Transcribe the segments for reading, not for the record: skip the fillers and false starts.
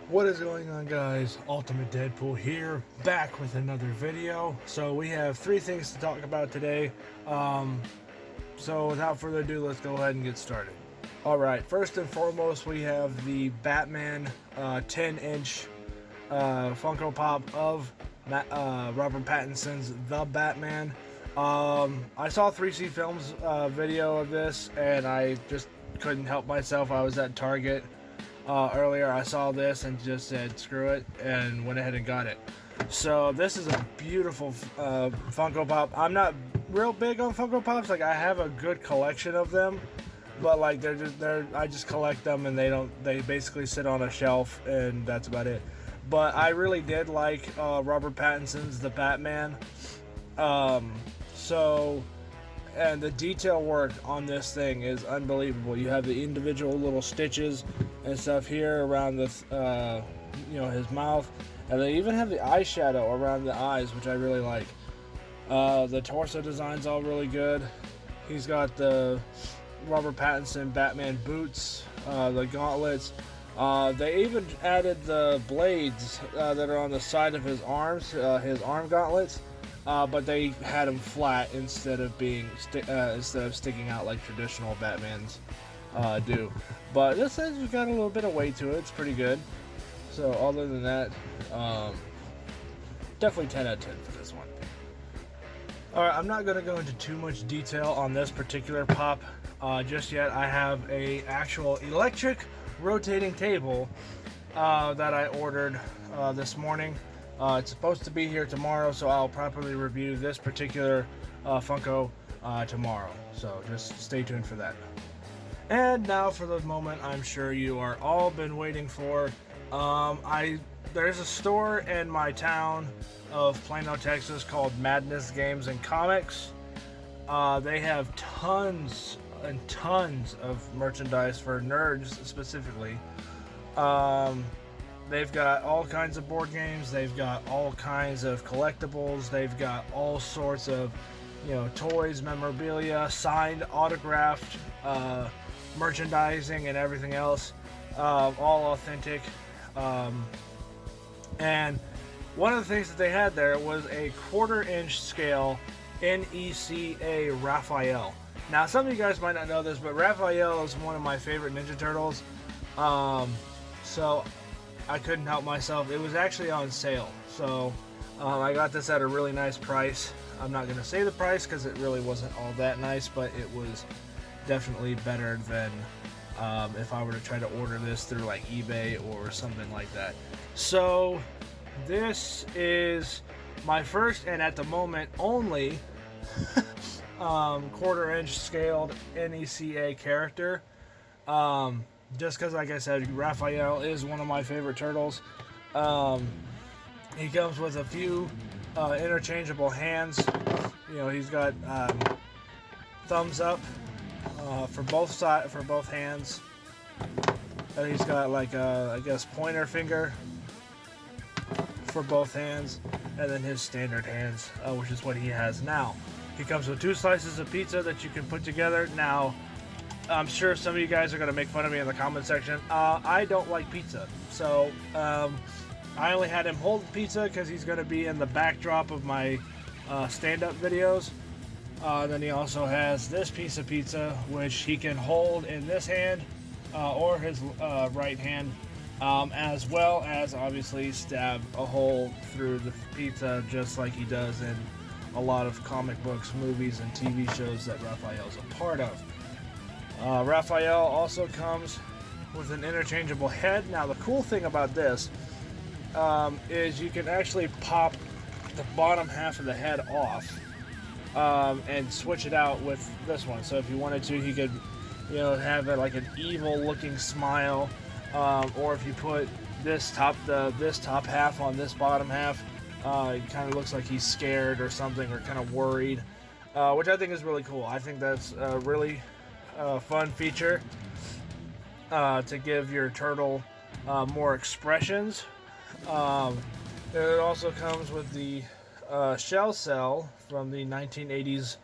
What is going on, guys? Ultimate Deadpool here, back with another video. So we have three things to talk about today. So without further ado, let's go ahead and get started. Alright, first and foremost, we have the Batman 10-inch Funko Pop of Robert Pattinson's The Batman. I saw 3C Films video of this, and I just couldn't help myself. I was at Target earlier. I saw this and just said screw it and went ahead and got it. So this is a beautiful Funko Pop. I'm not real big on Funko Pops. Like, I have a good collection of them, but like I just collect them, and they basically sit on a shelf, and that's about it. But I really did like Robert Pattinson's The Batman. And the detail work on this thing is unbelievable. You have the individual little stitches and stuff here around the, his mouth, and they even have the eyeshadow around the eyes, which I really like. The torso design's all really good. He's got the Robert Pattinson Batman boots, the gauntlets. They even added the blades that are on the side of his arms, his arm gauntlets. But they had them flat instead of sticking out like traditional Batmans do. But this has got a little bit of weight to it. It's pretty good. So other than that, definitely 10 out of 10 for this one. Alright, I'm not going to go into too much detail on this particular pop just yet. I have a actual electric rotating table that I ordered this morning. It's supposed to be here tomorrow, so I'll properly review this particular Funko tomorrow. So just stay tuned for that. And now for the moment I'm sure you are all been waiting for. There's a store in my town of Plano, Texas called Madness Games and Comics. They have tons and tons of merchandise for nerds specifically. They've got all kinds of board games. They've got all kinds of collectibles. They've got all sorts of, toys, memorabilia, signed, autographed, merchandising, and everything else. All authentic. And one of the things that they had there was a 1/4-inch scale NECA Raphael. Now, some of you guys might not know this, but Raphael is one of my favorite Ninja Turtles. So I couldn't help myself. It was actually on sale, so I got this at a really nice price. I'm not going to say the price because it really wasn't all that nice, but it was definitely better than if I were to try to order this through like eBay or something like that. So this is my first, and at the moment only, 1/4-inch scaled NECA character. Just because, like I said, Raphael is one of my favorite turtles. He comes with a few interchangeable hands. He's got thumbs up for both hands. And he's got like I guess pointer finger for both hands, and then his standard hands, which is what he has now. He comes with 2 slices of pizza that you can put together. Now, I'm sure some of you guys are going to make fun of me in the comment section. I don't like pizza, so I only had him hold the pizza because he's going to be in the backdrop of my stand-up videos. Then he also has this piece of pizza, which he can hold in this hand or his right hand, as well as obviously stab a hole through the pizza just like he does in a lot of comic books, movies, and TV shows that Raphael's a part of. Raphael also comes with an interchangeable head. Now, the cool thing about this is you can actually pop the bottom half of the head off and switch it out with this one. So if you wanted to, he could, have like an evil-looking smile, or if you put this top half on this bottom half, it kind of looks like he's scared or something, or kind of worried, which I think is really cool. I think that's really fun feature to give your turtle more expressions. It also comes with the shell cell from the 1980s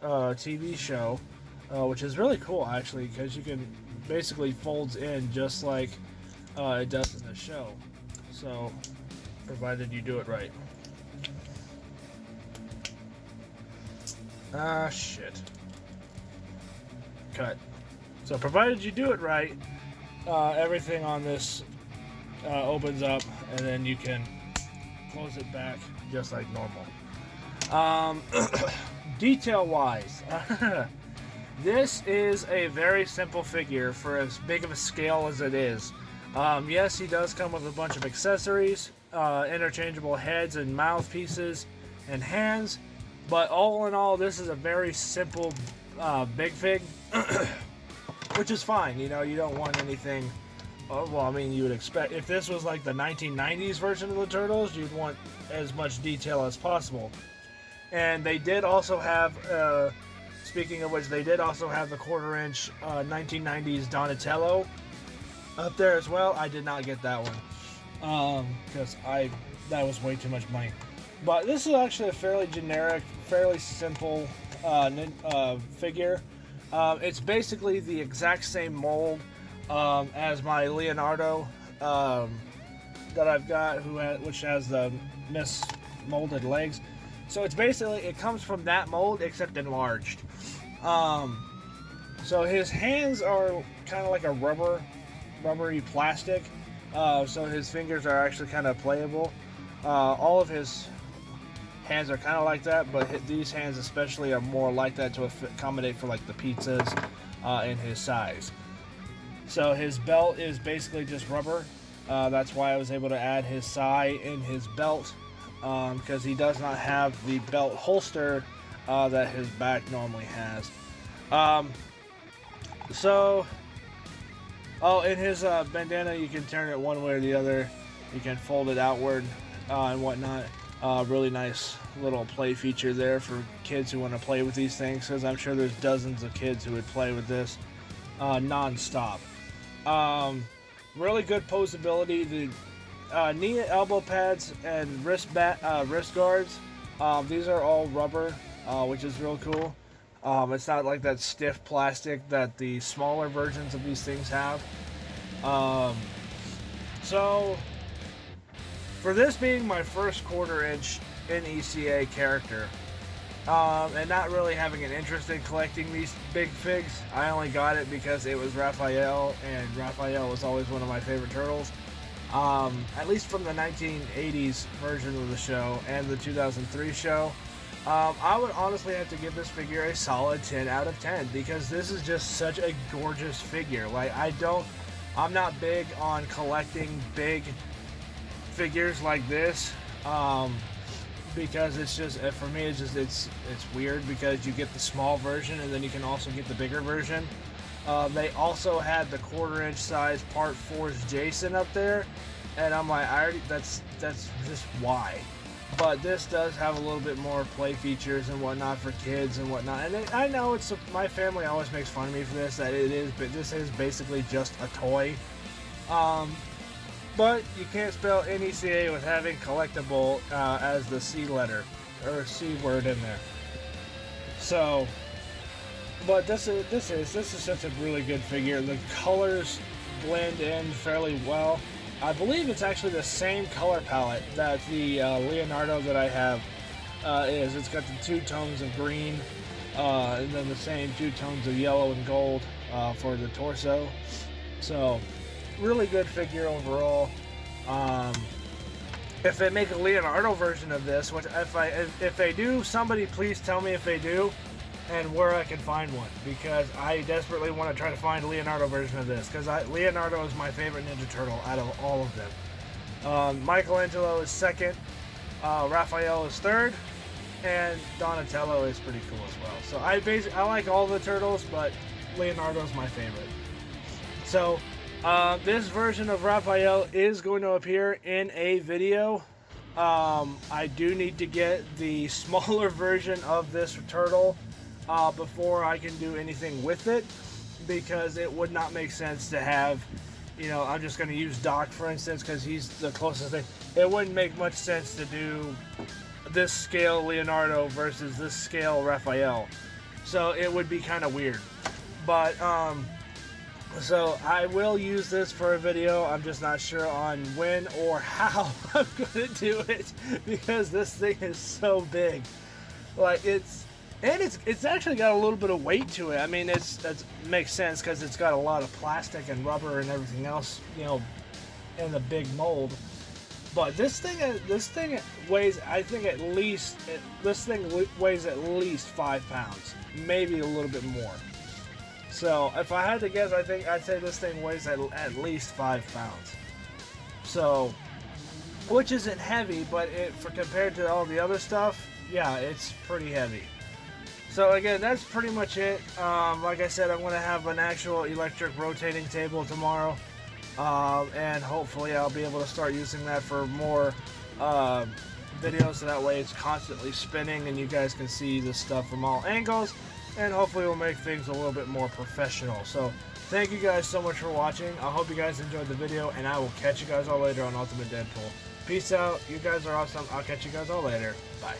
TV show, which is really cool actually, because you can basically folds in just like it does in the show. So, provided you do it right. Ah, shit. Cut. So, provided you do it right, everything on this opens up, and then you can close it back just like normal. Detail-wise, this is a very simple figure for as big of a scale as it is. Yes, he does come with a bunch of accessories, interchangeable heads and mouthpieces, and hands. But all in all, this is a very simple big fig, which is fine. You know, you don't want anything. Well, I mean, you would expect if this was like the 1990s version of the Turtles, you'd want as much detail as possible. And they did also have, speaking of which, they did also have the quarter-inch 1990s Donatello up there as well. I did not get that one because that was way too much money. But this is actually a fairly generic, fairly simple figure. It's basically the exact same mold as my Leonardo that I've got, which has the mismolded legs. So it's basically, it comes from that mold except enlarged. So his hands are kind of like a rubbery plastic. So his fingers are actually kind of playable. All of his hands are kind of like that, but these hands especially are more like that to accommodate for like the pizzas in his size. So his belt is basically just rubber. That's why I was able to add his sai in his belt, because he does not have the belt holster that his back normally has. In his bandana, you can turn it one way or the other. You can fold it outward and whatnot. Really nice little play feature there for kids who want to play with these things, because I'm sure there's dozens of kids who would play with this non-stop. Really good posability. The knee, elbow pads, and wrist guards. These are all rubber, which is real cool. It's not like that stiff plastic that the smaller versions of these things have. So, for this being my first quarter-inch NECA character, and not really having an interest in collecting these big figs, I only got it because it was Raphael, and Raphael was always one of my favorite turtles. At least from the 1980s version of the show and the 2003 show. I would honestly have to give this figure a solid 10 out of 10 because this is just such a gorgeous figure. Like, I'm not big on collecting big figures like this, because it's just, for me, it's weird because you get the small version and then you can also get the bigger version. They also had the quarter-inch size Part 4's Jason up there, and I'm like, that's just why. But this does have a little bit more play features and whatnot for kids and whatnot. And I know my family always makes fun of me for this, but this is basically just a toy. But you can't spell NECA with having collectible as the C letter or C word in there. So, but this is such a really good figure. The colors blend in fairly well. I believe it's actually the same color palette that the Leonardo that I have is. It's got the 2 tones of green and then the same 2 tones of yellow and gold for the torso. So, really good figure overall. If they make a Leonardo version of this, which if they do, somebody please tell me if they do and where I can find one, because I desperately want to try to find a Leonardo version of this, because Leonardo is my favorite Ninja Turtle out of all of them. Michelangelo is second, Raphael is third, and Donatello is pretty cool as well. So I like all the Turtles, but Leonardo's my favorite. So this version of Raphael is going to appear in a video. I do need to get the smaller version of this turtle before I can do anything with it, because it would not make sense to have, I'm just going to use Doc for instance because he's the closest thing. It wouldn't make much sense to do this scale Leonardo versus this scale Raphael, so it would be kind of weird. But So I will use this for a video. I'm just not sure on when or how I'm going to do it because this thing is so big. Like it's actually got a little bit of weight to it. I mean, it makes sense because it's got a lot of plastic and rubber and everything else, you know, in the big mold. But this thing weighs, I think this thing weighs at least 5 pounds, maybe a little bit more. So if I had to guess, I'd say this thing weighs at least 5 pounds. So, which isn't heavy, but for compared to all the other stuff, yeah, it's pretty heavy. So again, that's pretty much it. Like I said, I'm going to have an actual electric rotating table tomorrow. And hopefully I'll be able to start using that for more videos, so that way it's constantly spinning and you guys can see this stuff from all angles, and hopefully we'll make things a little bit more professional. So thank you guys so much for watching. I hope you guys enjoyed the video, and I will catch you guys all later on Ultimate Deadpool. Peace out. You guys are awesome. I'll catch you guys all later. Bye.